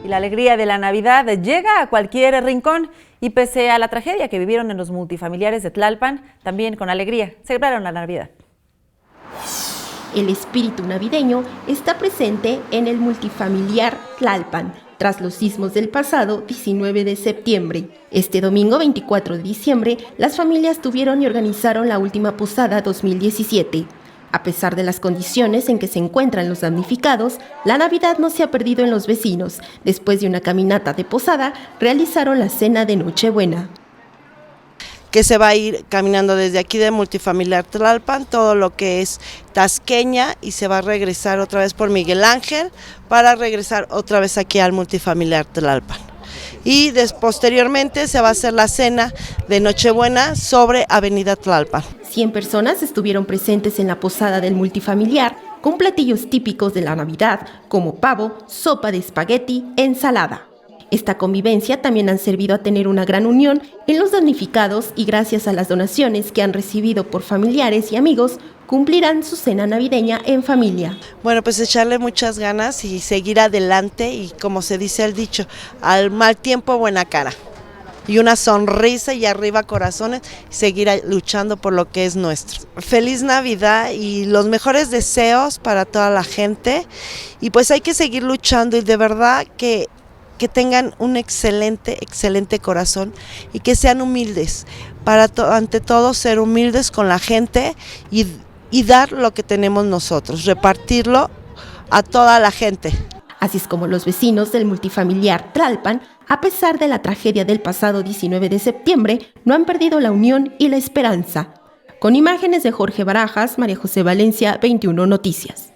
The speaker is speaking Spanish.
Y la alegría de la Navidad llega a cualquier rincón y pese a la tragedia que vivieron en los multifamiliares de Tlalpan, también con alegría celebraron la Navidad. El espíritu navideño está presente en el multifamiliar Tlalpan, tras los sismos del pasado 19 de septiembre. Este domingo 24 de diciembre, las familias tuvieron y organizaron la última posada 2017. A pesar de las condiciones en que se encuentran los damnificados, la Navidad no se ha perdido en los vecinos. Después de una caminata de posada, realizaron la cena de Nochebuena. Que se va a ir caminando desde aquí de multifamiliar Tlalpan, todo lo que es Tasqueña, y se va a regresar otra vez por Miguel Ángel para regresar otra vez aquí al multifamiliar Tlalpan. Y posteriormente se va a hacer la cena de Nochebuena sobre Avenida Tlalpan. 100 personas estuvieron presentes en la posada del multifamiliar con platillos típicos de la Navidad como pavo, sopa de espagueti, ensalada. Esta convivencia también han servido a tener una gran unión en los damnificados y gracias a las donaciones que han recibido por familiares y amigos, cumplirán su cena navideña en familia. Bueno, pues echarle muchas ganas y seguir adelante y como se dice el dicho, al mal tiempo buena cara. Y una sonrisa y arriba corazones, y seguir luchando por lo que es nuestro. Feliz Navidad y los mejores deseos para toda la gente y pues hay que seguir luchando y de verdad que tengan un excelente corazón y que sean humildes, para ante todo ser humildes con la gente y dar lo que tenemos nosotros, repartirlo a toda la gente. Así es como los vecinos del multifamiliar Tlalpan, a pesar de la tragedia del pasado 19 de septiembre, no han perdido la unión y la esperanza. Con imágenes de Jorge Barajas, María José Valencia, 21 Noticias.